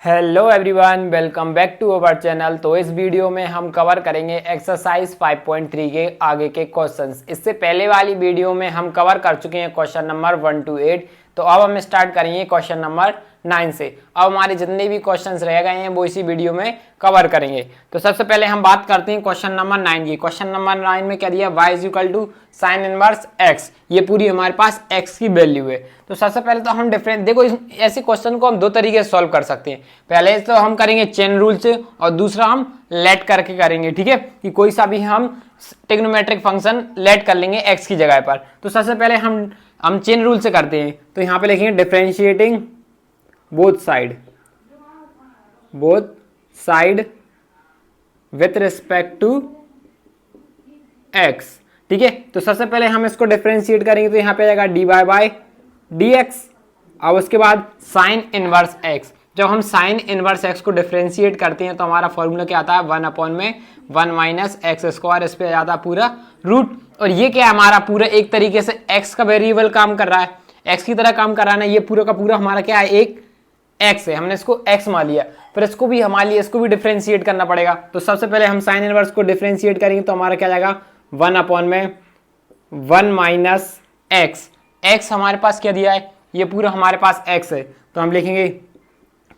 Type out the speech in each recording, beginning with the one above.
Hello everyone, welcome back to our channel. तो इस video में हम कवर करेंगे एक्सरसाइज 5.3 के आगे के क्वेश्चंस। इससे पहले वाली वीडियो में हम कवर कर चुके हैं क्वेश्चन नंबर 1 to 8। तो अब हम स्टार्ट करेंगे क्वेश्चन नंबर 9 से। अब हमारे जितने भी क्वेश्चंस रह गए हैं वो इसी वीडियो में कवर करेंगे। तो सबसे पहले हम बात करते हैं क्वेश्चन नंबर 9 की। क्वेश्चन नंबर 9 में क्या दिया, y is equal to sine inverse x। ये पूरी हमारे पास x की वैल्यू है। तो सबसे पहले तो हम डिफरेंस देखो, ऐसे क्वेश्चन को हम दो तरीके से सॉल्व कर सकते हैं। पहले तो हम करेंगे चेन रूल से और दूसरा हम लेट करके करेंगे। ठीक है, कि कोई सा भी हम ट्रिग्नोमेट्रिक फंक्शन लेट कर लेंगे x की जगह पर। तो सबसे पहले हम चेन रूल से करते हैं। तो यहाँ पे लिखेंगे differentiating both side with respect to x। ठीक है, तो सबसे पहले हम इसको डिफरेंशिएट करेंगे। तो यहाँ पे आएगा dy बाई dx। अब उसके बाद साइन इनवर्स x। जब हम साइन इनवर्स x को डिफरेंशिएट करते हैं तो हमारा फॉर्मूला क्या आता है, 1/1 माइनस एक्स स्क्वायर। इस पे आ जाता है पूरा रूट। और ये क्या है, हमारा पूरा एक तरीके से x का वेरिएबल काम कर रहा है, x की तरह काम कर रहा है ना। ये पूरा का पूरा हमारा क्या है, एक x है, हमने इसको x मान लिया। फिर इसको भी हमारे लिए इसको भी डिफरेंशिएट करना पड़ेगा। तो सबसे पहले हम साइन इनवर्स को डिफरेंशिएट करेंगे तो हमारा क्या जाएगा, 1/1 माइनस एक्स। एक्स हमारे पास क्या दिया है, ये पूरा हमारे पास x है। तो हम लिखेंगे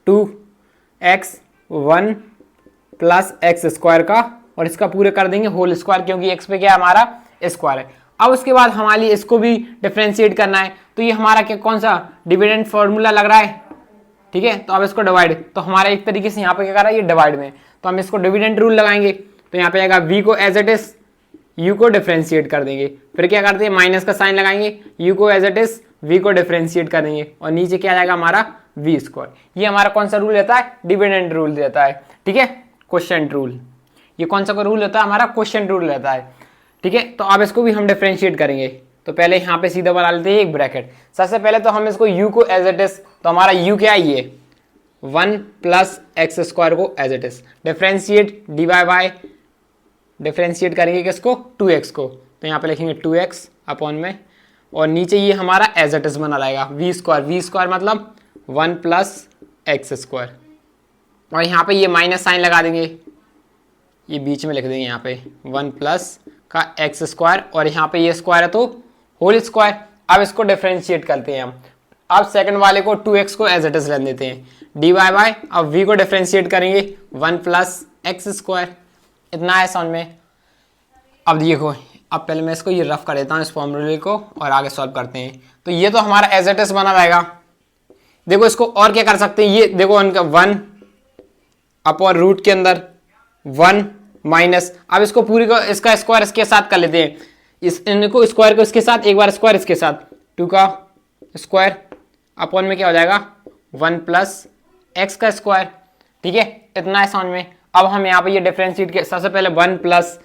2x 1 प्लस एक्स स्क्वायर का, और इसका पूरे कर देंगे होल स्क्वायर, क्योंकि x पे क्या है, हमारा स्क्वायर है। अब उसके बाद हमारे लिए इसको भी डिफरेंशिएट करना है। तो ये हमारा क्या, कौन सा डिविडेंड फॉर्मूला लग रहा है। ठीक है, तो अब इसको डिवाइड, तो हमारा एक तरीके से यहाँ पे क्या कर रहा है, ये डिवाइड में। तो हम इसको डिविडेंड रूल लगाएंगे। तो यहाँ पे आएगा v को एज इट इज, u को डिफरेंशिएट कर देंगे। फिर क्या करते हैं, माइनस का साइन लगाएंगे, u को एज इट इज v को डिफरेंशिएट कर देंगे, और नीचे क्या जाएगा हमारा v स्क्वायर। ये हमारा कौन सा रूल रहता है, डिविडेंड रूल रहता है। ठीक है, क्वोशिएंट रूल। ये कौन सा रूल रहता है, हमारा क्वोशिएंट रूल रहता है। ठीक है, तो अब इसको भी हम डिफरेंशिएट करेंगे। तो पहले यहाँ पे सीधा बना लेते हैं एक ब्रैकेट। सबसे पहले तो हम इसको u को एज इट इज, तो हमारा u क्या है, ये 1 प्लस एक्स स्क्वायर को as it is differentiate dy by, differentiate करेंगे किसको, 2x को। तो यहाँ पे लिखेंगे 2x अपॉन में, और नीचे ये हमारा एज इट इज बना रहेगा v स्क्वायर मतलब 1 प्लस एक्स स्क्वायर। और यहाँ पे ये माइनस साइन लगा देंगे, ये बीच में लिख देंगे यहाँ पे 1 प्लस का एक्स स्क्वायर, और यहाँ पे ये स्क्वायर है तो होल स्क्वायर। अब इसको डिफरेंशिएट करते हैं हम। अब सेकंड वाले को 2x को एज इट इज लेने देते हैं, dy बाय, अब v को डिफरेंशिएट करेंगे 1 प्लस एक्स स्क्वायर। इतना है समझ में। अब देखो, अब पहले मैं इसको ये रफ कर देता हूँ इस फॉर्मूले को, और आगे सॉल्व करते हैं। तो ये तो हमारा एज इट इज बना रहेगा। देखो इसको और क्या कर सकते हैं, ये देखो उनका 1 अपॉन रूट के अंदर 1 माइनस, अब इसको पूरी को इसका स्क्वायर इसके साथ कर लेते हैं, इनको स्क्वायर को इसके साथ, एक बार स्क्वायर इसके साथ, 2 का स्क्वायर अपॉन में क्या हो जाएगा 1 प्लस एक्स का स्क्वायर। ठीक है, इतना है समझ में। अब हम यहाँ पे ये डिफरेंशिएट के सबसे पहले 1 प्लस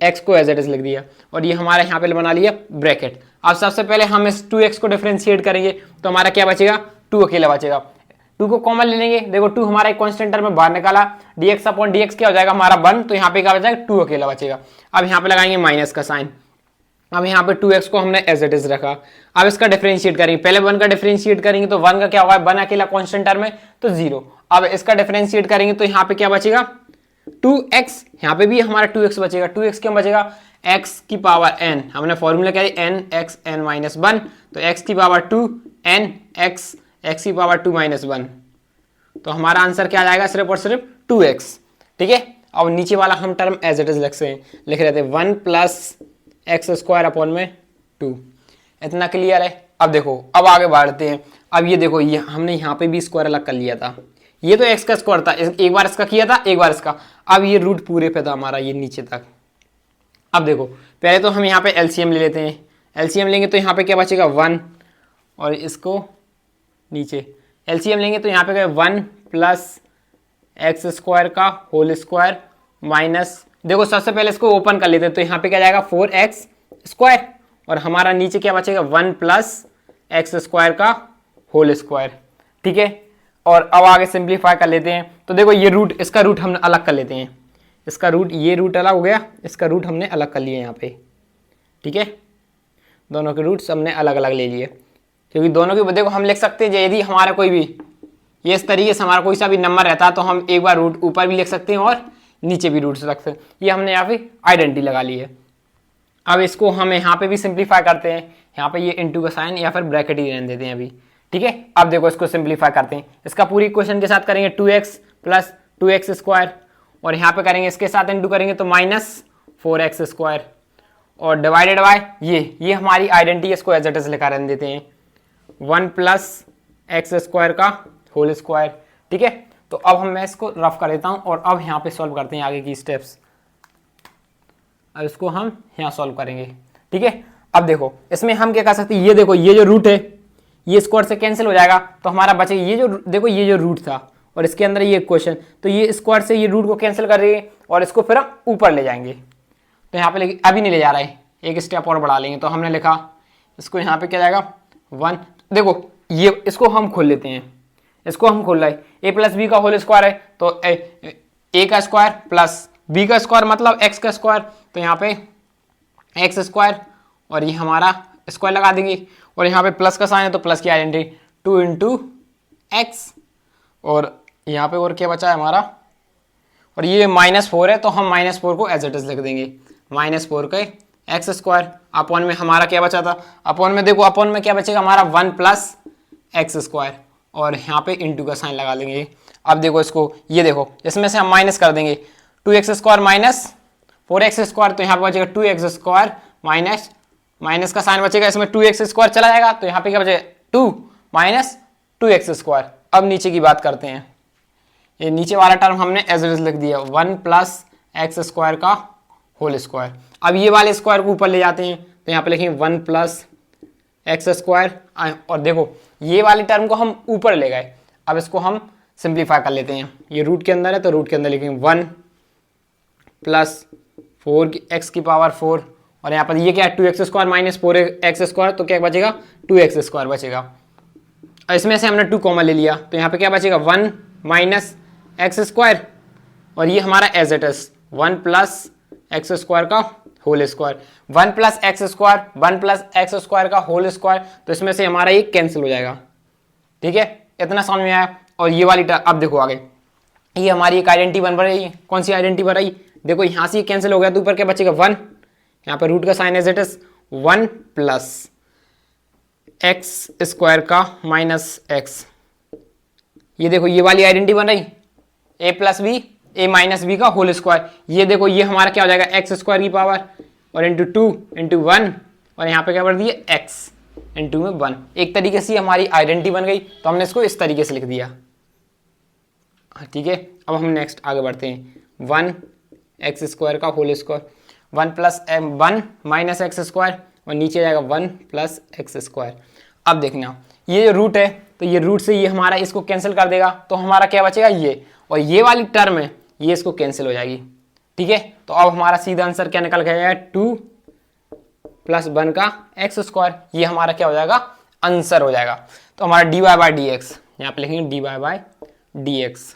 एक्स को एज इट इज लिख दिया, और ये हमारा यहाँ पे बना लिया ब्रैकेट। अब सबसे पहले हम इस 2x को डिफरेंशिएट करेंगे। तो हमारा क्या बचेगा, 2 अकेला बचेगा। 2 को कॉमन ले लेंगे। देखो 2 हमारा एक कांस्टेंट टर्म में बाहर निकाला, dx अपॉन dx क्या हो जाएगा हमारा 1। तो यहाँ पे क्या बचेगा, 2 अकेला बचेगा। अब यहाँ पे लगाएंगे माइनस का साइन। अब यहाँ पे 2x को हमने एज इट इज रखा। अब इसका डिफरेंशिएट करेंगे, पहले 1 का डिफरेंशिएट करेंगे तो 1 का क्या होगा, 1 अकेला कांस्टेंट टर्म है तो 0। अब इसका डिफरेंशिएट करेंगे तो यहाँ पे क्या बचेगा, 2x। यहाँ पे भी हमारा 2x बचेगा। 2x क्यों बचेगा, x की पावर n, हमने फॉर्मूला क्या है n x n माइनस 1, तो x की पावर 2 n x x की पावर 2 माइनस 1। तो हमारा आंसर क्या आ जाएगा, सिर्फ और सिर्फ 2x। ठीक है, अब नीचे वाला हम टर्म एज इट इज लिख रहे थे 1 प्लस एक्स स्क्वायर अपॉन में 2। इतना क्लियर है। अब देखो, अब आगे बढ़ते हैं। अब ये देखो, ये हमने यहाँ पे भी स्क्वायर अलग कर लिया था। ये तो x का स्क्वायर था, एक बार इसका किया था, एक बार इसका। अब ये रूट पूरे पे था हमारा, ये नीचे तक। अब देखो, पहले तो हम यहाँ पे एलसीएम ले लेते हैं। एलसीएम लेंगे तो यहाँ पे क्या बचेगा 1, और इसको नीचे एलसीएम लेंगे तो यहाँ पे क्या 1 प्लस एक्स स्क्वायर का होल स्क्वायर माइनस, देखो सबसे पहले इसको ओपन कर लेते हैं। तो यहाँ पे क्या जाएगा 4x स्क्वायर, और हमारा नीचे क्या बचेगा 1 प्लस एक्स स्क्वायर का होल स्क्वायर। ठीक है, और अब आगे सिंप्लीफाई कर लेते हैं। तो देखो ये रूट, इसका रूट हम अलग कर लेते हैं। इसका रूट, ये रूट अलग हो गया, इसका रूट हमने अलग कर लिया यहाँ पे। ठीक है, दोनों के रूट्स हमने अलग अलग ले लिए, क्योंकि दोनों के देखो हम लिख सकते हैं यदि हमारा कोई भी ये इस तरीके से हमारा कोई सा भी नंबर रहता है तो हम एक बार रूट ऊपर भी लिख सकते हैं और नीचे भी रूट रख सकते हैं। ये हमने यहाँ पे आइडेंटिटी लगा ली है। अब इसको हम यहाँ पे भी सिंप्लीफाई करते हैं, यहाँ पे ये इनटू का साइन या फिर ब्रैकेट ही रहने देते हैं अभी, ठीक है। अब देखो इसको सिंप्लीफाई करते हैं, इसका पूरी इक्वेशन के साथ करेंगे 2x प्लस 2x स्क्वायर, और यहाँ पे करेंगे इसके साथ इनटू करेंगे तो माइनस 4x स्क्वायर, और डिवाइडेड बाय ये हमारी आइडेंटिटी, इसको एज इट इज लिखा रहने देते हैं 1 प्लस एक्स स्क्वायर का होल स्क्वायर, ठीक है। तो अब मैं इसको रफ कर देता हूँ और अब यहाँ पे सॉल्व करते हैं आगे की स्टेप्स। अब इसको हम यहाँ सॉल्व करेंगे, ठीक है। अब देखो इसमें हम क्या कर सकते हैं, ये देखो ये जो रूट है ये स्क्वायर से कैंसिल हो जाएगा तो हमारा बचेगा ये जो, देखो ये जो रूट था और इसके अंदर ये इक्वेशन, तो ये स्क्वायर से ये रूट को कैंसिल कर देंगे और इसको फिर हम ऊपर ले जाएंगे। तो यहाँ पे अभी नहीं ले जा रहे हैं, एक स्टेप और बढ़ा लेंगे। तो हमने लिखा इसको यहाँ पे क्या जाएगा 1, देखो ये इसको हम खोल लेते हैं, इसको हम खोल रहे हैं ए प्लस बी का होल स्क्वायर है तो ए का स्क्वायर प्लस बी का स्क्वायर मतलब एक्स का स्क्वायर, तो यहाँ पे एक्स स्क्वायर और ये हमारा स्क्वायर लगा देंगे और यहाँ पे प्लस का साइन है तो प्लस की आइडेंटिटी 2 इंटू एक्स, और यहाँ पे और क्या बचा है हमारा, और ये -4 है तो हम -4 को एज इट इज लिख देंगे -4 के एक्स स्क्वायर। अपॉन में हमारा क्या बचा था, अपॉन में देखो अपॉन में क्या बचेगा हमारा 1 प्लस एक्स स्क्वायर, और यहाँ पे इंटू का साइन लगा देंगे। अब देखो इसको, ये देखो इसमें से हम माइनस कर देंगे 2x square minus 4x square, तो यहाँ पे बचेगा 2x स्क्वायर माइनस माइनस का साइन बचेगा, इसमें 2x स्क्वायर चला जाएगा तो यहाँ पे क्या बचेगा 2 माइनस 2x स्क्वायर। अब नीचे की बात करते हैं, ये नीचे वाला टर्म हमने एज इट इज लिख दिया 1 प्लस एक्स स्क्वायर का होल स्क्वायर। अब ये वाले स्क्वायर को ऊपर ले जाते हैं तो यहाँ पे लिखेंगे 1 प्लस एक्स स्क्वायर, और देखो ये वाले टर्म को हम ऊपर ले गए। अब इसको हम सिंप्लीफाई कर लेते हैं, ये रूट के अंदर है तो रूट के अंदर लिखेंगे 1 प्लस 4x की पावर 4, और यहाँ पर ये क्या है 2x square minus 4x square, तो क्या बचेगा 2x स्क्वायर बचेगा। और इसमें से हमने 2 कॉमन ले लिया तो यहाँ पे क्या बचेगा 1 माइनस एक्स स्क्वायर, और ये हमारा as it is 1 plus x square का whole square, 1 plus x square 1 plus x square का होल स्क्वायर, तो इसमें से हमारा ये कैंसिल हो जाएगा, ठीक है। इतना समझ में आया। और ये वाली अब देखो आगे ये हमारी एक आइडेंटिटी बन रही है, कौन सी आइडेंटिटी बन रही, देखो यहाँ से ये कैंसिल हो गया तो ऊपर क्या बचेगा 1, यहाँ पे रूट का sine as it is 1 plus x square का माइनस एक्स, ये देखो ये वाली आइडेंटिटी बन रही a plus b a minus b का होल स्क्वायर, ये देखो ये हमारा क्या हो जाएगा एक्स स्क्वायर की पावर और इंटू 2 इंटू 1, और यहाँ पे क्या कर दिए एक्स इंटू में 1। एक तरीके से हमारी आइडेंटिटी बन गई तो हमने इसको इस तरीके से लिख दिया, ठीक है। अब हम नेक्स्ट आगे बढ़ते हैं 1 एक्स स्क्वायर का whole square 1 plus 1 minus x square, और नीचे जाएगा 1 प्लस एक्स स्क्वायर। अब देखना ये जो रूट है तो ये रूट से ये हमारा इसको कैंसिल कर देगा तो हमारा क्या बचेगा ये, और ये वाली टर्म है ये इसको कैंसिल हो जाएगी, ठीक है। तो अब हमारा सीधा आंसर क्या निकल गया है 2 प्लस 1 का एक्स स्क्वायर, ये हमारा क्या हो जाएगा आंसर हो जाएगा। तो हमारा d y by d x यहाँ पे लिखेंगे d y by d x.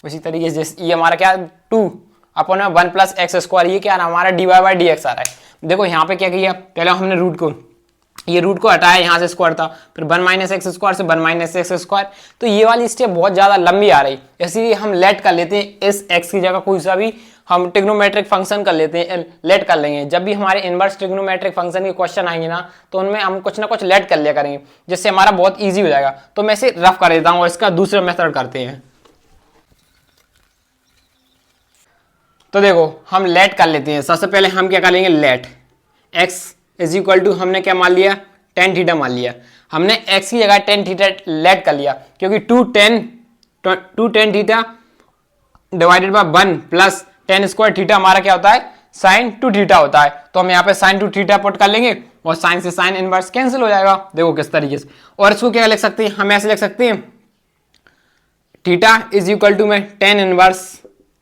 उसी तरीके से ये हमारा क्या 2 अपन में 1 प्लस एक्स स्क्वायर, ये क्या हमारा d y by d x आ रहा है। देखो यहाँ पे क्या किया, पहले हमने रूट को ये रूट को हटाया, यहाँ से स्क्वायर था, फिर 1 माइनस एक्स स्क्वायर से 1 माइनस एक्स स्क्वायर, तो ये वाली स्टेप बहुत ज़्यादा लंबी आ रही, इसलिए हम लेट कर लेते हैं इस एक्स की जगह कोई सा भी हम ट्रिग्नोमेट्रिक फंक्शन कर लेते हैं, लेट कर लेंगे। जब भी हमारे इनवर्स ट्रिग्नोमेट्रिक फंक्शन के क्वेश्चन आएंगे ना तो उनमें हम कुछ ना कुछ लेट कर लिया करेंगे जिससे हमारा बहुत ईजी हो जाएगा। तो मैं इसे रफ कर देता हूँ और इसका दूसरा मेथड करते हैं। तो देखो हम लेट कर लेते हैं, सबसे पहले हम क्या कर लेंगे let x is equal to हमने क्या मान लिया tan थीटा मान लिया, हमने x की जगह tan थीटा लेट कर लिया क्योंकि 2 tan theta divided by 1 plus tan square theta हमारा क्या होता है sin 2 थीटा होता है। तो हम यहाँ पे sin 2 थीटा पुट कर लेंगे और sin से sin इनवर्स कैंसिल हो जाएगा। देखो किस तरीके से, और इसको क्या लिख सकते हैं, हम ऐसे लिख सकते हैं थीटा इज इक्वल टू में tan इनवर्स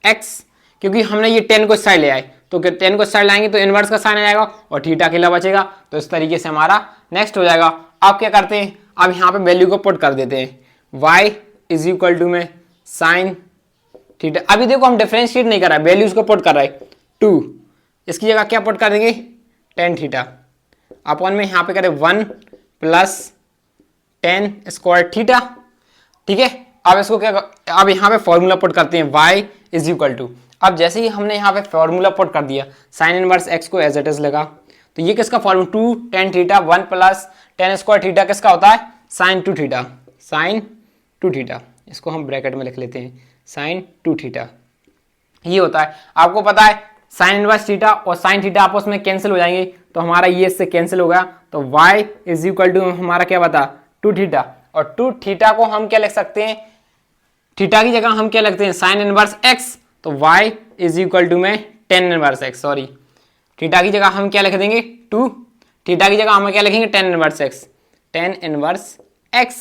x, क्योंकि हमने ये 10 को साइड ले आए तो 10 को साइड लाएंगे तो इनवर्स का साइन आ जाएगा और थीटा अकेला बचेगा। तो इस तरीके से हमारा नेक्स्ट हो जाएगा। अब क्या करते हैं, अब यहाँ पे वैल्यू को पुट कर देते हैं y इज इक्वल टू में साइन थीटा। अभी देखो हम डिफरेंशिएट नहीं कर रहा है, वैल्यूज को पुट कर रहा है 2, इसकी जगह क्या पुट कर देंगे tan थीटा अपॉन में यहाँ पे करें 1 प्लस tan स्क्वायर थीटा, ठीक है। अब इसको क्या, अब यहाँ पे फॉर्मूला पुट करते हैं y इज इक्वल टू, अब जैसे ही हमने यहाँ पे फॉर्मूला पुट कर दिया साइन इनवर्स x को एज इट इज लगा, तो ये किसका formula 2 tan theta 1 plus tan square theta किसका होता है sin 2 थीटा, sin 2 थीटा, इसको हम ब्रैकेट में लिख लेते हैं sin 2 थीटा, ये होता है। आपको पता है साइन इनवर्स थीटा और साइन थीटा आपस में कैंसिल हो जाएंगे, तो हमारा ये इससे कैंसिल होगा, तो y इज इक्वल टू हमारा क्या बता 2 थीटा, और 2 थीटा को हम क्या लिख सकते हैं, थीटा की जगह हम क्या लिखते हैं साइन इनवर्स x, तो y इज इक्वल टू में tan inverse x, sorry theta की जगह हम क्या लिख देंगे 2, थीटा की जगह हम क्या लिखेंगे tan inverse x, tan inverse x।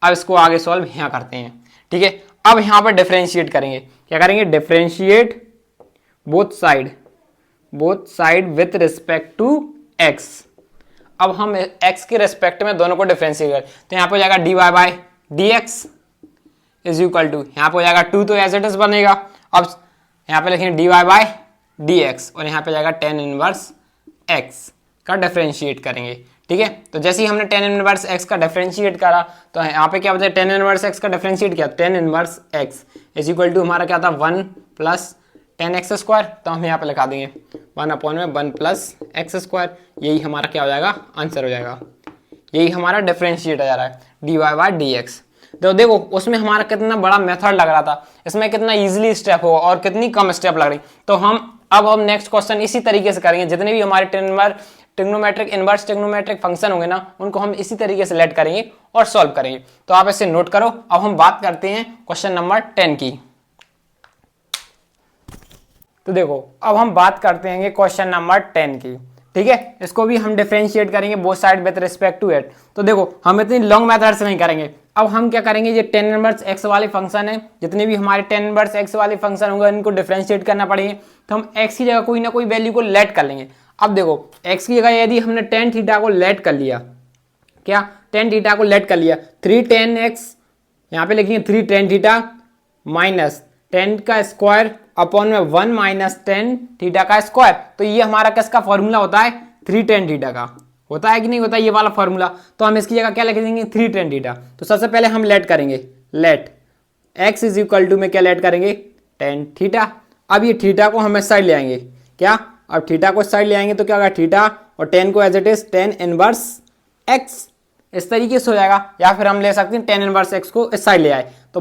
अब इसको आगे सॉल्व यहाँ करते हैं, ठीक है। अब यहाँ पर डिफरेंशिएट करेंगे, क्या करेंगे differentiate both side with respect to x। अब हम x के रिस्पेक्ट में दोनों को डिफरेंशिएट करें, तो यहाँ पे हो जाएगा dy by dx is equal to, यहाँ पे हो जाएगा 2 तो एज इट इज बनेगा, अब यहाँ पे लिखेंगे dy बाई dx और यहाँ पे जाएगा tan इनवर्स x का डिफरेंशिएट करेंगे, ठीक है। तो जैसे ही हमने tan इनवर्स x का डिफरेंशिएट करा, तो यहाँ पे क्या बचा tan इनवर्स x का डिफरेंशिएट किया, tan inverse x is equal to हमारा क्या था 1 प्लस tan x स्क्वायर, तो हम यहाँ पे लिखा देंगे 1 अपॉन में 1 प्लस x स्क्वायर, यही हमारा क्या हो जाएगा आंसर हो जाएगा, यही हमारा डिफरेंशिएट आ जा रहा है dy बाई dx। तो देखो उसमें हमारा कितना बड़ा मेथड लग रहा था, इसमें कितना इजीली स्टेप होगा और कितनी कम स्टेप लग रही। तो हम नेक्स्ट क्वेश्चन इसी तरीके से करेंगे, जितने भी हमारे ट्रिग्नोमेट्रिक इनवर्स ट्रिग्नोमेट्रिक फंक्शन होंगे ना, उनको हम इसी तरीके से लेट करेंगे और सॉल्व करेंगे। तो आप इसे नोट करो। अब हम बात करते हैं क्वेश्चन नंबर 10 की। तो देखो अब हम बात करते हैं क्वेश्चन नंबर 10 की, ठीक है। इसको भी हम डिफरेंशिएट करेंगे both side with respect to it. तो देखो हम इतनी लॉन्ग मेथड से नहीं करेंगे, अब हम क्या करेंगे, ये tan इनवर्स x वाले फंक्शन है, जितने भी हमारे tan इनवर्स x वाले फंक्शन होंगे इनको डिफरेंशिएट करना पड़ेंगे, तो हम x की जगह कोई ना कोई वैल्यू को लेट कर लेंगे। अब देखो x की जगह यदि हमने tan थीटा को लेट कर लिया, क्या tan थीटा को लेट कर लिया 3 tan x, यहाँ पे लिखेंगे 3 tan थीटा माइनस tan का स्क्वायर अपॉन में 1 माइनस tan थीटा का स्क्वायर, तो ये हमारा किसका फॉर्मूला होता है 3 tan थीटा का, होता है कि नहीं होता ये वाला फॉर्मूला। तो हम इसकी जगह क्या लिख देंगे 3 tan थीटा। तो सबसे पहले हम लेट करेंगे, let x is equal to में क्या लेट करेंगे tan थीटा। अब ये थीटा को हम इस साइड ले आएंगे, क्या अब थीटा को इस साइड ले आएंगे तो क्या होगा थीटा और tan को as it is tan inverse x, इस तरीके से हो जाएगा। या फिर हम ले सकते हैं tan इनवर्स x को इस साइड ले आए तो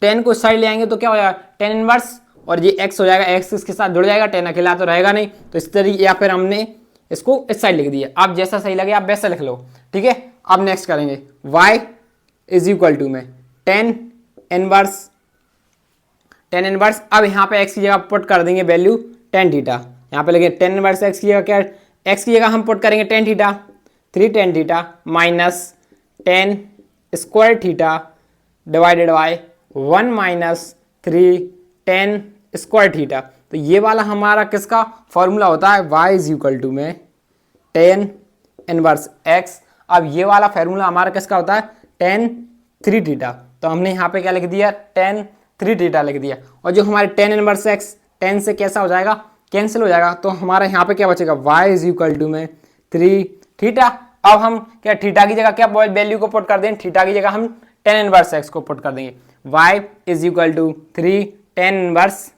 tan को इस साइड ले आएंगे तो क्या हो जाएगा tan इनवर्स, और ये x हो जाएगा, x इसके साथ जुड़ जाएगा, tan अकेला तो रहेगा नहीं, तो इस तरीके, या फिर हमने इसको इस साइड लिख दिया। आप जैसा सही लगे आप वैसा लिख लो, ठीक है। अब नेक्स्ट करेंगे y इज इक्वल टू में tan इनवर्स, अब यहाँ पे x की जगह पुट कर देंगे वैल्यू tan थीटा, यहाँ पे लगे tan इनवर्स x की जगह क्या, x की जगह हम पुट करेंगे tan theta 3 tan theta minus tan square theta divided by 1 minus 3 tan square theta. तो ये वाला हमारा किसका फॉर्मूला होता है y इज इक्वल टू में tan इनवर्स x। अब ये वाला फॉर्मूला हमारा किसका होता है tan 3 थीटा, तो हमने यहाँ पे क्या लिख दिया tan 3 थीटा लिख दिया, और जो हमारे tan इनवर्स x tan से कैसा हो जाएगा कैंसिल हो जाएगा, तो हमारा यहाँ पे क्या बचेगा y इज इक्वल टू में 3 थीटा। अब हम क्या थीटा की जगह क्या वैल्यू को पुट कर देंगे, थीटा की जगह हम tan इनवर्स x को पुट कर देंगे, y is equal to 3 tan inverse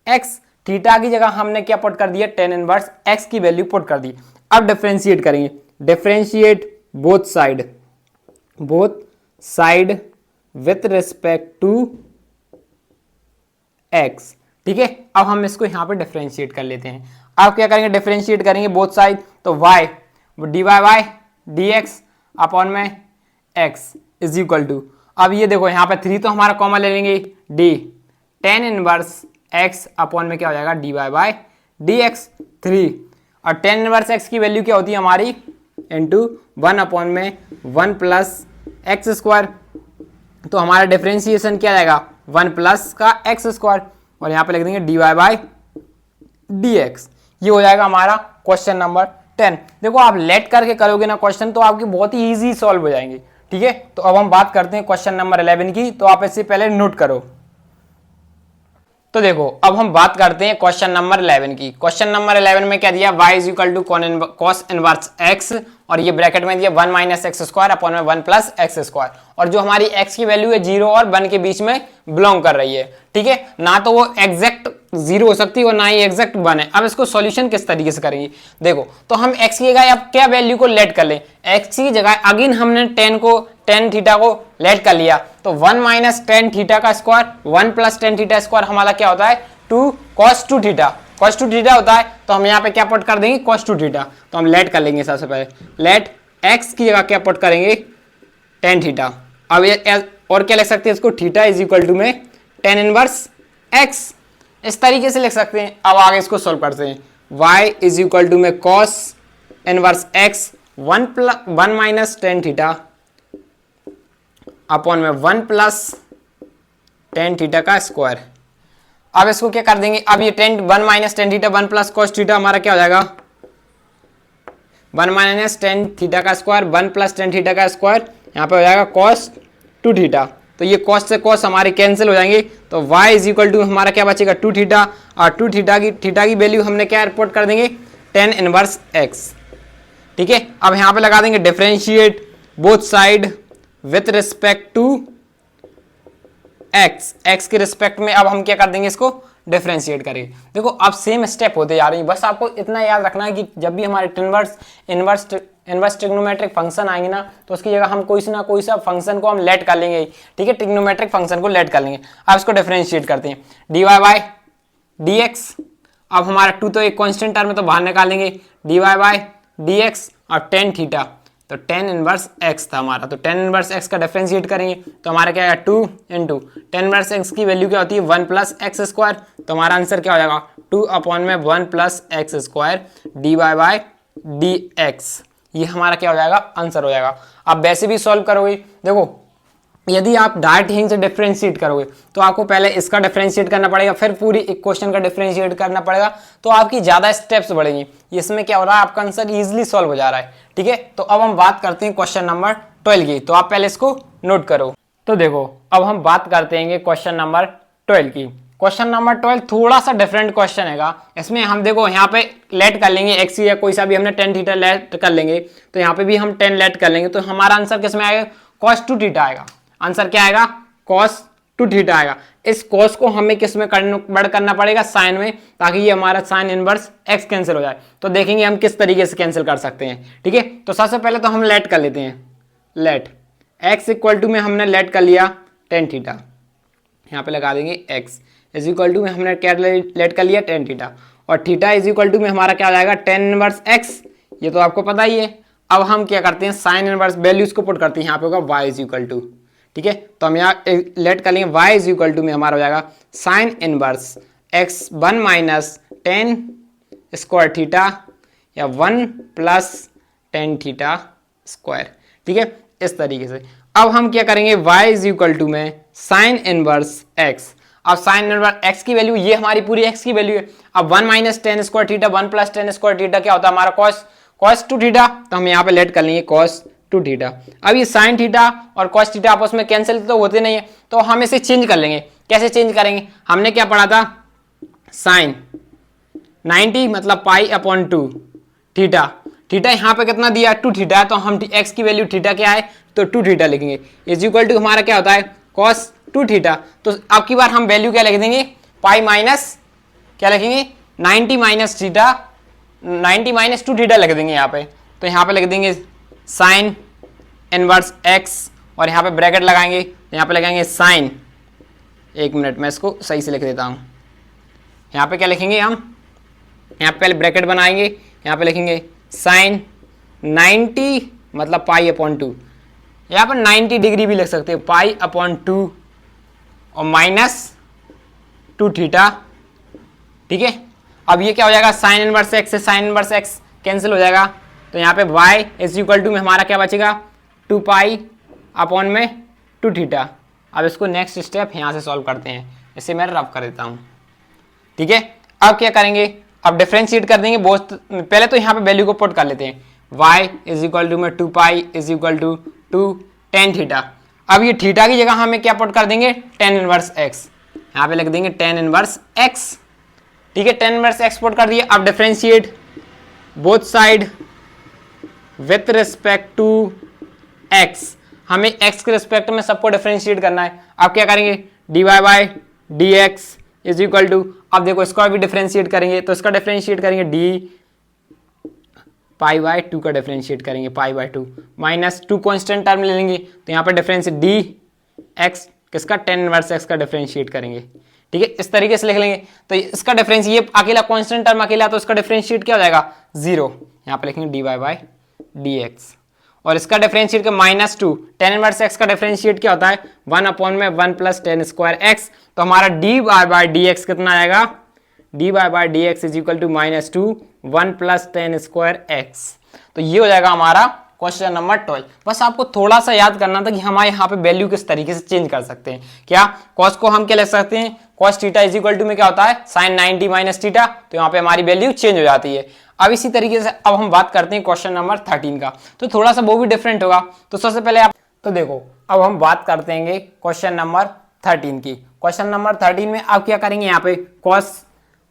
x। Theta की जगह हमने क्या पुट कर दिया tan इनवर्स x की वैल्यू पुट कर दी। अब डिफरेंशिएट करेंगे, differentiate both side with respect to x, ठीक है। अब हम इसको यहाँ पे डिफरेंशिएट कर लेते हैं। अब क्या करेंगे डिफरेंशिएट करेंगे बोथ साइड, तो y dy by dx upon में x इज इक्वल टू, अब ये देखो यहाँ पे 3 तो हमारा कॉमन ले लेंगे d tan inverse x upon में क्या हो जाएगा dy बाय dx 3, और tan इनवर्स x की वैल्यू क्या होती है हमारी इंटू 1 अपॉन में 1 प्लस एक्स स्क्वायर, तो हमारा डिफरेंशिएशन क्या आएगा 1 प्लस का एक्स स्क्वायर, और यहाँ पे लिख देंगे dy बाय dx। ये हो जाएगा हमारा क्वेश्चन नंबर 10। देखो आप लेट करके करोगे ना क्वेश्चन तो आपकी बहुत ही इजी सॉल्व हो जाएंगे, ठीक है। तो अब हम बात करते हैं क्वेश्चन नंबर 11 की, तो आप इससे पहले नोट करो। तो देखो अब हम बात करते हैं क्वेश्चन नंबर 11 की। क्वेश्चन नंबर 11 में क्या दिया, y is equal to cos inverse x और ये ब्रैकेट में दिया 1 माइनस एक्स स्क्वायर अपॉन में 1 प्लस एक्स स्क्वायर, और जो हमारी x की वैल्यू है 0 और 1 के बीच में बिलोंग कर रही है। ठीक है, ना तो वो एग्जैक्ट 0 हो सकती है और ना ही एग्जैक्ट 1 है। अब इसको सॉल्यूशन किस तरीके से करेंगे, देखो तो हम x की जगह अब क्या वैल्यू को लेट कर लें, x की जगह अगेन हमने tan थीटा को लेट कर लिया, तो 1 माइनस tan थीटा का square 1 plus tan theta square हमारा क्या होता है 2 cos 2 थीटा, cos 2 थीटा होता है। तो हम यहाँ पे क्या पुट कर देंगे cos 2 थीटा, तो हम लेट कर लेंगे सबसे पहले, लेट x की जगह क्या पुट करेंगे tan थीटा। अब ये और क्या लिख सकते हैं इसको, थीटा इज इक्वल टू में tan इनवर्स x, इस तरीके से लिख सकते हैं। अब आगे इसको सोल्व करते हैं, y इज इक्वल टू में cos inverse x 1 minus tan theta upon में 1 प्लस tan थीटा का स्क्वायर। अब इसको क्या कर देंगे, अब ये 1 minus tan theta 1 plus cos theta हमारा क्या हो जाएगा 1 माइनस tan थीटा का स्क्वायर 1 प्लस tan थीटा का स्क्वायर, यहाँ पे हो जाएगा cos 2 थीटा। तो ये cos से cos हमारे कैंसिल हो जाएंगे, तो y इज इक्वल टू हमारा क्या बचेगा 2 थीटा, और 2 थीटा की वैल्यू हमने क्या रिपोर्ट कर देंगे tan इनवर्स x। ठीक है, अब यहाँ पे लगा देंगे differentiate both side with respect to x के रिस्पेक्ट में। अब हम क्या कर देंगे इसको डिफरेंशिएट करेंगे। देखो अब सेम स्टेप होते जा रही है, बस आपको इतना याद रखना है कि जब भी हमारे इनवर्स ट्रिग्नोमेट्रिक फंक्शन आएंगे ना, तो उसकी जगह हम कोई ना कोई सा फंक्शन को हम लेट कर लेंगे। ठीक है, ट्रिग्नोमेट्रिक फंक्शन को लेट कर लेंगे। अब इसको डिफरेंशिएट करते हैं, dy बाय dx। अब हमारा 2 तो एक कांस्टेंट टर्म है तो बाहर निकालेंगे, dy बाय dx और tan थीटा, तो tan इनवर्स x था हमारा, तो tan इनवर्स x का डिफरेंशिएट करेंगे तो हमारा क्या है 2 इंटू tan इनवर्स x की वैल्यू क्या होती है 1 प्लस एक्स स्क्वायर, तो हमारा आंसर क्या हो जाएगा 2 अपॉन में 1 plus x square dy by dx। ये हमारा क्या हो जाएगा आंसर हो जाएगा। आप वैसे भी सॉल्व करोगे, देखो यदि आप डायरेक्ट यहीं से डिफरेंशिएट करोगे तो आपको पहले इसका डिफरेंशिएट करना पड़ेगा, फिर पूरी इक्वेशन का डिफरेंशिएट करना पड़ेगा, तो आपकी ज्यादा स्टेप्स बढ़ेंगी। इसमें क्या हो रहा है आपका आंसर इजीली सॉल्व हो जा रहा है। ठीक है, तो अब हम बात करते हैं क्वेश्चन नंबर 12 की, तो आप पहले इसको नोट करो। तो देखो अब हम बात करते हैं क्वेश्चन नंबर 12 की। क्वेश्चन नंबर 12 थोड़ा सा डिफरेंट क्वेश्चन है। इसमें हम देखो यहाँ पे लेट कर लेंगे x या कोई सा भी हमने tan थीटा लेट कर लेंगे, तो यहाँ पे भी हम tan लेट कर लेंगे, तो हमारा आंसर किस में आएगा cos 2 थीटा आएगा। आंसर क्या आएगा cos 2 थीटा आएगा। इस cos को हमें किस में कन्वर्ट करना पड़ेगा साइन में, ताकि ये हमारा साइन इनवर्स x कैंसिल हो जाए। तो देखेंगे हम किस तरीके से कैंसिल कर सकते हैं। ठीक है, तो सबसे पहले तो हम लेट कर लेते हैं, लेट x इक्वल टू में हमने लेट कर लिया tan थीटा, यहाँ पे लगा देंगे x इज इक्वल टू में हमने क्या लेट कर लिया tan थीटा, और थीटा इज इक्वल टू में हमारा क्या आ जाएगा tan इनवर्स x, ये तो आपको पता ही है। अब हम क्या करते हैं साइन इनवर्स वैल्यूज को पुट करते हैं, यहाँ पे होगा y इज इक्वल टू, ठीक है, तो हम यहाँ लेट कर लेंगे y इज इक्वल टू में हमारा हो जाएगा sign inverse x 1 minus tan square theta या 1 प्लस tan थीटा स्क्वायर। ठीक है, इस तरीके से। अब हम क्या करेंगे y इज इक्वल टू में साइन इनवर्स x। अब साइन इनवर्स x की वैल्यू ये हमारी पूरी x की वैल्यू है। अब 1 minus tan square theta 1 plus tan square theta क्या होता है हमारा cos 2 थीटा, तो हम यहाँ पे लेट कर लेंगे cos 2 थीटा। अब ये साइन थीटा और cos थीटा आपस में कैंसिल तो होते नहीं है, तो हम इसे चेंज कर लेंगे। कैसे चेंज करेंगे, हमने क्या पढ़ा था साइन 90 मतलब पाई अपॉन 2 थीटा, थीटा यहाँ पे कितना दिया 2 थीटा है, तो हम x की वैल्यू थीटा क्या है तो 2 थीटा लिखेंगे इज इक्वल टू हमारा क्या होता है cos 2 थीटा। तो अब की बार हम वैल्यू क्या लिख देंगे पाई माइनस क्या लिखेंगे 90 माइनस थीटा 90 माइनस 2 थीटा लिख देंगे यहाँ पे। तो यहाँ पे लिख देंगे साइन इनवर्स x और यहाँ पे ब्रैकेट लगाएंगे, यहाँ पे लगाएंगे साइन, एक मिनट मैं इसको सही से लिख देता हूँ। यहाँ पे क्या लिखेंगे हम, यहाँ पे पहले ब्रैकेट बनाएंगे, यहाँ पे लिखेंगे साइन 90 मतलब पाई अपॉन 2, यहाँ पर 90 डिग्री भी लिख सकते हो पाई अपॉन 2 और माइनस 2 थीटा। ठीक है, अब ये क्या हो जाएगा साइन इनवर्स x से साइन इनवर्स x कैंसिल हो जाएगा, तो यहाँ पे y इज इक्वल टू में हमारा क्या बचेगा 2 पाई अपॉन में 2 थीटा। अब इसको नेक्स्ट स्टेप यहाँ से सॉल्व करते हैं, इसे मैं रफ कर देता हूँ। ठीक है, अब क्या करेंगे, अब डिफरेंशिएट कर देंगे बोथ। पहले तो यहाँ पे वैल्यू को पुट कर लेते हैं, y इज इक्वल टू में 2 pi is equal to 2 tan theta. अब ये थीटा की जगह हमें क्या पुट कर देंगे tan इनवर्स x, यहाँ पे लिख देंगे टेन इनवर्स एक्स। ठीक है, टेन इनवर्स एक्स पुट कर दिए। अब differentiate both side with respect to x, हमें x के रिस्पेक्ट में सबको डिफरेंशिएट करना है। आप क्या करेंगे, dy by d x is equal to, अब देखो इसका भी डिफरेंशिएट करेंगे तो इसका डिफरेंशिएट करेंगे डी पाई बाई टू का डिफरेंशिएट करेंगे pi by two, minus to constant term ले लेंगे तो यहाँ पर डिफरेंस डी एक्स किसका, टेन इनवर्स एक्स का डिफरेंशिएट करेंगे। ठीक है, इस तरीके से लिख लेंगे। तो इसका डिफरेंस, ये अकेला कॉन्स्टेंट टर्म अकेला, तो इसका डिफरेंशिएट क्या हो जाएगा, जीरो। यहाँ पे लिखेंगे d y by d x, और इसका डिफरेंशिएट का minus two, tan inverse x का डिफरेंशिएट क्या होता है, वन अपॉन में one plus tan square x. तो हमारा d y by d x कितना आएगा, d y by d x is equal to minus two one plus tan square x. तो ये हो जाएगा हमारा क्वेश्चन नंबर 12। बस आपको थोड़ा सा याद करना था कि हमारे यहाँ पे वैल्यू किस तरीके से चेंज कर सकते हैं। क्या, कॉस को हम क्या लिख सकते हैं, cos theta is equal to में क्या होता है, साइन 90 माइनस थीटा, तो यहाँ पे हमारी वैल्यू चेंज हो जाती है। अब इसी तरीके से अब हम बात करते हैं क्वेश्चन नंबर 13 का, तो थोड़ा सा वो भी डिफरेंट होगा। तो सबसे पहले आप तो देखो, अब हम बात करते हैं क्वेश्चन नंबर 13 की। क्वेश्चन नंबर 13 में आप क्या करेंगे, यहाँ पे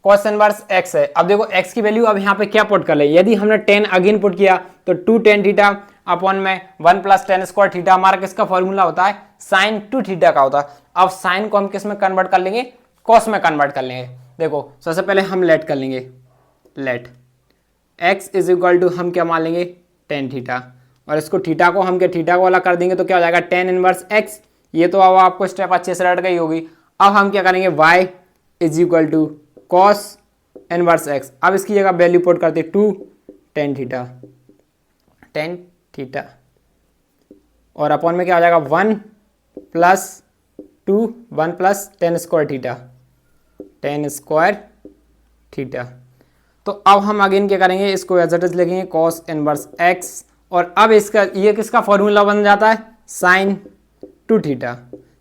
कॉस इनवर्स एक्स है। अब देखो एक्स की वैल्यू अब यहाँ पे क्या पुट कर ले, यदि हमने 10 अगेन पुट किया तो 2 tan थीटा अपॉन में 1 प्लस टेन स्क्वायर थीटा, हमारा किसका फॉर्मूला होता है, साइन 2 थीटा का होता है। अब साइन को हम किस में कन्वर्ट कर लेंगे, कॉस में कन्वर्ट कर लेंगे। देखो सबसे पहले हम लेट कर लेंगे, let x is equal to हम क्या मान लेंगे, tan थीटा, और इसको थीटा को हम क्या, थीटा को अलग कर देंगे तो क्या हो जाएगा, tan इनवर्स x। ये तो अब आपको स्टेप अच्छे से रट गई होगी। अब हम क्या करेंगे, y is equal to cos inverse x। अब इसकी जगह वैल्यू पुट करते 2 tan थीटा, tan थीटा, और अपॉन में क्या हो जाएगा 1 plus 2 1 plus tan square theta, tan square theta. तो अब हम अगेन क्या करेंगे, इसको एज इट इज लिखेंगे कॉस इनवर्स x, और अब इसका ये किसका फॉर्मूला बन जाता है, साइन 2 थीटा,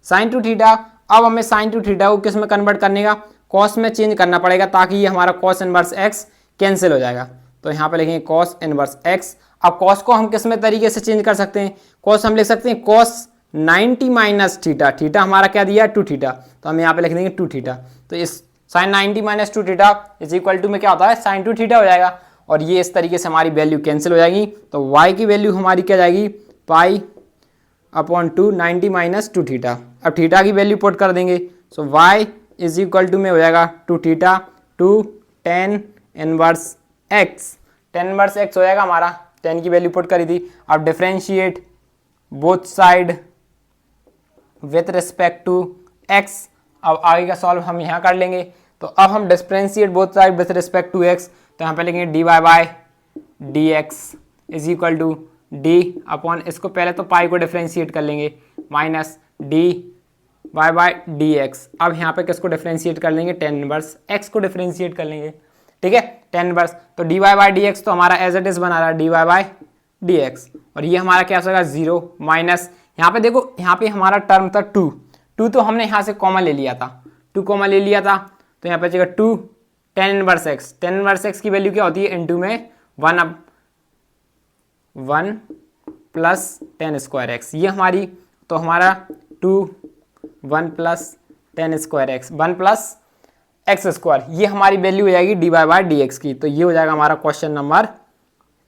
साइन 2 थीटा। अब हमें साइन 2 थीटा को किस में कन्वर्ट करने का, कॉस में चेंज करना पड़ेगा, ताकि ये हमारा कॉस इनवर्स x कैंसिल हो जाएगा। तो यहाँ पे लिखेंगे कॉस इनवर्स x। अब कॉस को हम किस में तरीके से चेंज कर सकते हैं, कॉस हम लिख सकते हैं कॉस 90 माइनस थीटा, थीटा हमारा क्या दिया है 2 थीटा, तो हम यहाँ पे लिख देंगे 2 थीटा। तो इस sine 90 minus 2 theta is equal to में क्या होता है, साइन 2 थीटा हो जाएगा, और ये इस तरीके से हमारी वैल्यू कैंसिल हो जाएगी। तो y की वैल्यू हमारी क्या जाएगी, पाई अपॉन 2 90 माइनस 2 थीटा। अब थीटा की वैल्यू पुट कर देंगे, सो y इज इक्वल टू में हो जाएगा 2 theta 2 tan inverse x, tan inverse x हो जाएगा हमारा, 10 की वैल्यू पुट करी थी। अब differentiate both side with respect to x। अब आगे का सॉल्व हम यहाँ कर लेंगे। तो अब हम differentiate both side with respect to x, तो यहाँ पे लिखेंगे d y by d x is equal to d upon, इसको पहले तो पाई को डिफरेंशिएट कर लेंगे, minus d y by d x. अब यहाँ पे किसको डिफरेंशिएट कर लेंगे, टेन इनवर्स x को डिफरेंशिएट कर लेंगे। ठीक है, टेन इनवर्स, तो d y by d x तो हमारा एज इट इज बना रहा है d y by d x, और ये हमारा क्या होगा, जीरो माइनस, यहाँ पे देखो यहाँ पे हमारा टर्म था 2, 2 तो हमने यहाँ से कॉमन ले लिया था, 2 कॉमन ले लिया था, तो यहाँ पे बचेगा 2 tan inverse x। tan inverse x की वैल्यू क्या होती है, इनटू में 1 प्लस टेन स्क्वायर एक्स, ये हमारी, तो हमारा 2 1 plus tan square x 1 plus x square, ये हमारी वैल्यू हो जाएगी d y by d x की। तो ये हो जाएगा हमारा क्वेश्चन नंबर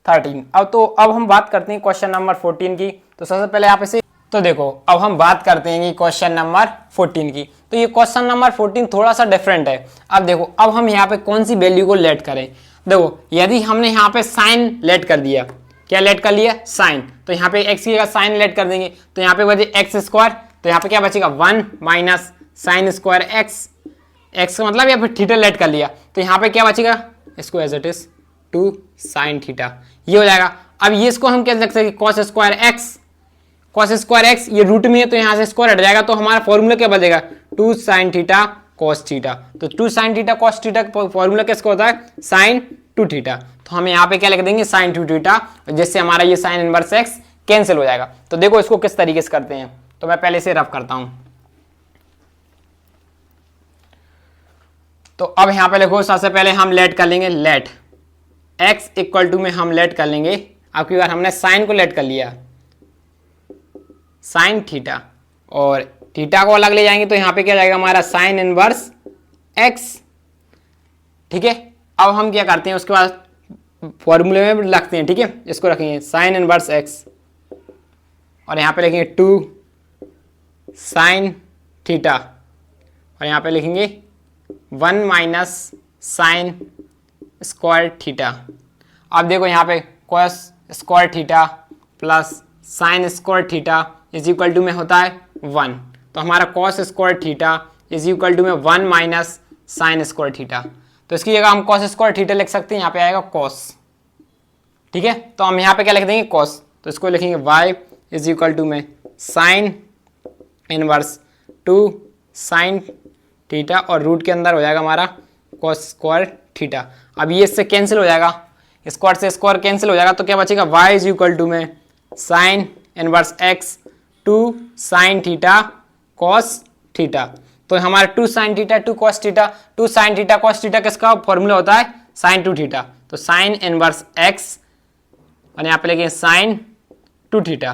13। अब हम बात करते हैं क्वेश्चन नंबर 14 की। तो सबसे पहले आप इसे, तो देखो अब हम बात करते हैं क्वेश्चन नंबर 14 की। तो ये क्वेश्चन नंबर 14 थोड़ा सा डिफरेंट है। अब देखो अब हम यहाँ पे कौन सी वैल्यू को लेट करें। देखो यदि हमने यहाँ पे साइन लेट कर दिया, क्या लेट कर लिया, साइन, तो यहाँ पे एक्स की जगह साइन लेट कर देंगे, तो यहाँ पे बचे एक्स स्क्वायर, तो यहाँ पे क्या बचेगा 1 minus sine square x, x का मतलब या फिर थीटा लेट कर लिया, तो यहाँ पे क्या बचेगा, इसको as it is 2 sine theta, ये हो जाएगा। अब ये इसको हम क्या लिख सकते हैं, cos square x, cos square x, ये रूट में है तो यहाँ से स्क्वायर हट जाएगा, तो हमारा फॉर्मूला क्या बचेगा, 2 साइन थीटा कॉस थीटा। तो 2 sine theta cos theta formula किसका होता है, साइन 2 थीटा। तो हम यहाँ पे क्या लिख देंगे, साइन 2 थीटा, जिससे हमारा ये साइन इनवर्स एक्स कैंसिल हो जाएगा। तो देखो इसको किस तरीके से करते हैं, तो मैं पहले से रफ करता हूं। तो अब यहां पे देखो सबसे पहले हम लेट कर लेंगे, लेट x इक्वल टू में हम लेट कर लेंगे, अब की बार हमने साइन को लेट कर लिया, साइन थीटा, और थीटा को अलग ले जाएंगे तो यहाँ पे क्या जाएगा हमारा साइन इनवर्स एक्स। ठीक है, अब हम क्या करते हैं उसके बाद फॉर्मूले में रखते हैं। ठीक है, इसको रखेंगे साइन इनवर्स एक्स और यहाँ पे लिखेंगे 2 साइन थीटा और यहाँ पे लिखेंगे 1 माइनस साइन स्क्वायर थीटा। अब देखो यहाँ पे cos square theta plus sine square theta is equal to में होता है 1, तो हमारा cos square theta is equal to में 1 माइनस साइन स्क्वायर थीटा। तो इसकी जगह हम कॉस स्क्वायर थीटा लिख सकते हैं, यहाँ पे आएगा कॉस। ठीक है, तो हम यहाँ पे क्या लिख देंगे कॉस, तो इसको लिखेंगे y इज इक्वल टू में साइन इनवर्स 2 साइन थीटा और रूट के अंदर हो जाएगा हमारा कॉस स्क्वायर थीटा। अब ये इससे कैंसिल हो जाएगा, स्क्वायर से स्क्वायर कैंसिल हो जाएगा, तो क्या बचेगा y इज इक्वल टू में sign inverse x 2 sine theta cos theta. तो हमारा 2 sine theta 2 cos theta, 2 sine theta cos theta किसका फॉर्मूला होता है साइन 2 थीटा, तो साइन इनवर्स x और यहाँ पे लेंगे साइन 2 थीटा।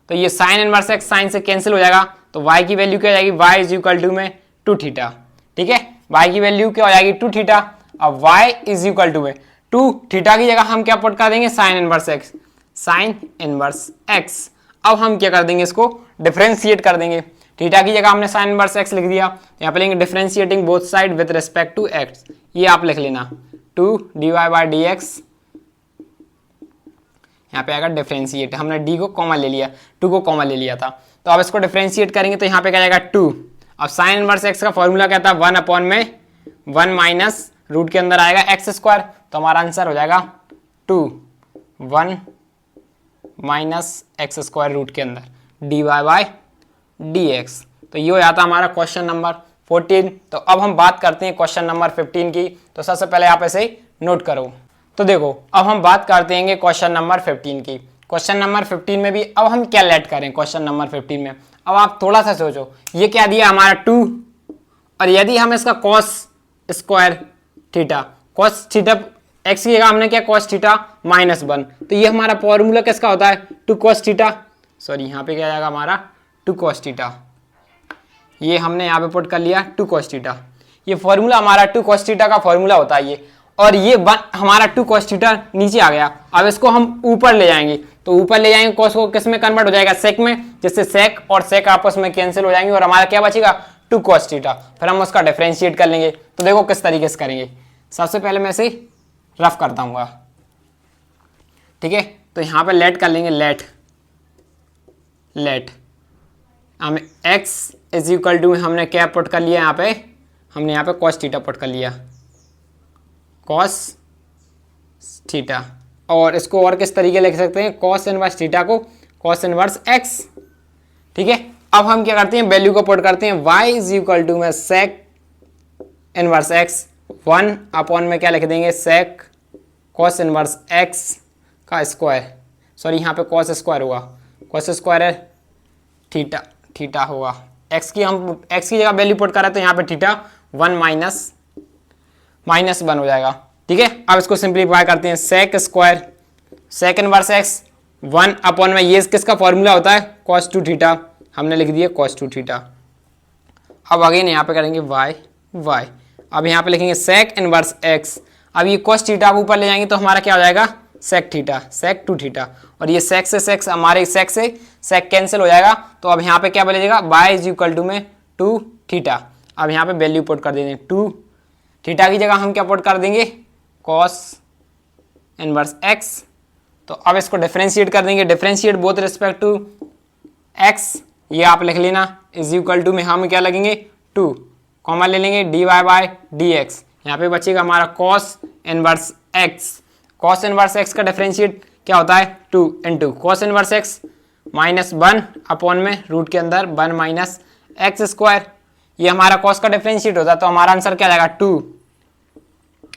तो ये साइन इनवर्स x साइन से कैंसिल हो जाएगा, तो y की वैल्यू क्या हो जाएगी y इज इक्वल टू में 2 थीटा। ठीक है, y की वैल्यू क्या हो जाएगी 2 थीटा। अब y इज इक्वल टू में 2 थीटा की जगह हम क्या पुट कर देंगे sign inverse x, sign inverse x। अब हम क्या कर देंगे इसको डिफरेंशिएट कर देंगे, थीटा की जगह हमने साइन इनवर्स x लिख दिया, यहाँ पे लेंगे differentiating both side with respect to x, ये आप लिख लेना 2 dy बाई डी एक्स, यहाँ पे आएगा डिफरेंशिएट, हमने d को कॉमन ले लिया 2 को कॉमन ले लिया था, तो अब इसको डिफरेंशिएट करेंगे तो यहाँ पे क्या जाएगा 2। अब साइन इनवर्स x का फॉर्मूला क्या था 1 अपॉन में 1 माइनस रूट के अंदर आएगा एक्स स्क्वायर, तो हमारा आंसर हो जाएगा 2 1 माइनस एक्स स्क्वायर रूट के अंदर dy बाई डी एक्स। तो ये हो जाता हमारा क्वेश्चन नंबर 14। तो अब हम बात करते हैं क्वेश्चन नंबर 15 की, तो सबसे पहले आप ऐसे ही नोट करो। तो देखो अब हम बात करते हैं क्वेश्चन नंबर 15 की। क्वेश्चन नंबर 15 में भी अब हम क्या लेट करें क्वेश्चन नंबर 15 में, अब आप थोड़ा सा सोचो, ये क्या दिया हमारा 2 और यदि हम इसका cos square theta, cos theta x की जगह हमने क्या कॉस थीटा -1, तो ये हमारा फॉर्मूला किसका होता है 2 कॉस थीटा, सॉरी यहाँ पे क्या जाएगा हमारा 2 कॉस थीटा, ये हमने यहाँ पे पुट कर लिया 2 कॉस थीटा, ये फॉर्मूला हमारा 2 कॉस थीटा का फॉर्मूला होता है ये, और ये हमारा 2 कॉस थीटा नीचे आ गया। अब इसको हम ऊपर ले जाएंगे, तो ऊपर ले जाएंगे कॉस को किस में कन्वर्ट हो जाएगा सेक में, जिससे सेक और सेक आपस में कैंसिल हो जाएंगे और हमारा क्या बचेगा 2 कॉस थीटा। फिर हम उसका डिफरेंशिएट कर लेंगे, तो देखो किस तरीके से करेंगे। सबसे पहले मैं इसे रफ करता हूँ, ठीक है, तो यहाँ पे लेट कर लेंगे, लेट हमें x इज इक्वल टू हमने क्या पुट कर लिया, यहाँ पे हमने यहाँ पे कॉस थीटा पुट कर लिया, कॉस थीटा, और इसको और किस तरीके लिख सकते हैं कॉस इनवर्स थीटा को कॉस इनवर्स x। ठीक है, अब हम क्या करते हैं वैल्यू को पुट करते हैं, y इज इक्वल टू में सेक इनवर्स x 1 अपॉन में क्या लिख देंगे सेक कॉस इनवर्स x का स्क्वायर, सॉरी यहाँ पे कॉस स्क्वायर होगा, कॉस स्क्वायर है थीटा होगा, x की जगह वैल्यू पुट करें तो यहाँ पे थीटा 1 माइनस 1 हो जाएगा। ठीक है, अब इसको सिंप्लीफाई करते हैं, sec square sec inverse x 1 upon में ये किसका फॉर्मूला होता है cos 2 थीटा, हमने लिख दिया cos 2 थीटा। अब अगेन यहाँ पे करेंगे y, अब यहाँ पे लिखेंगे सेक इनवर्स x, अब ये cos थीटा ऊपर ले जाएंगे तो हमारा क्या हो जाएगा सेक थीटा सेक 2 थीटा, और ये सेक से सेक हमारे सेक से सेक कैंसिल हो जाएगा, तो अब यहाँ पे क्या बचेगा y इज इक्वल टू में 2 थीटा। अब यहाँ पे वैल्यू पुट कर देंगे 2 थीटा की जगह हम क्या पुट कर देंगे cos इनवर्स x, तो अब इसको डिफरेंशिएट कर देंगे, differentiate both respect to x, ये आप लिख लेना इज इक्वल टू में हम क्या लगेंगे 2 कॉमन ले लेंगे dy बाई डी एक्स, यहाँ पे बचेगा हमारा cos inverse x, cos inverse x का डिफरेंशिएट क्या होता है 2 into cos inverse x -1 upon में रूट के अंदर 1 माइनस एक्स स्क्वायर, ये हमारा cos का डिफरेंशिएट होता है, तो हमारा आंसर क्या जाएगा 2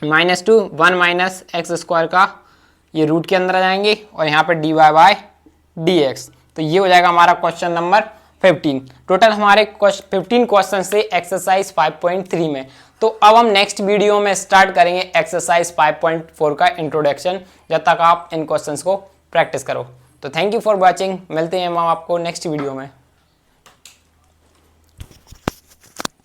-2 1 माइनस एक्स स्क्वायर का, ये रूट के अंदर आ जाएंगे और यहाँ पे dy बाई डी एक्स। तो ये हो जाएगा हमारा क्वेश्चन नंबर 15। टोटल हमारे 15 क्वेश्चन से एक्सरसाइज 5.3 में। तो अब हम नेक्स्ट वीडियो में स्टार्ट करेंगे एक्सरसाइज 5.4 का इंट्रोडक्शन, जब तक आप इन क्वेश्चंस को प्रैक्टिस करो। तो थैंक यू फॉर वॉचिंग, मिलते हैं हम आपको नेक्स्ट वीडियो में।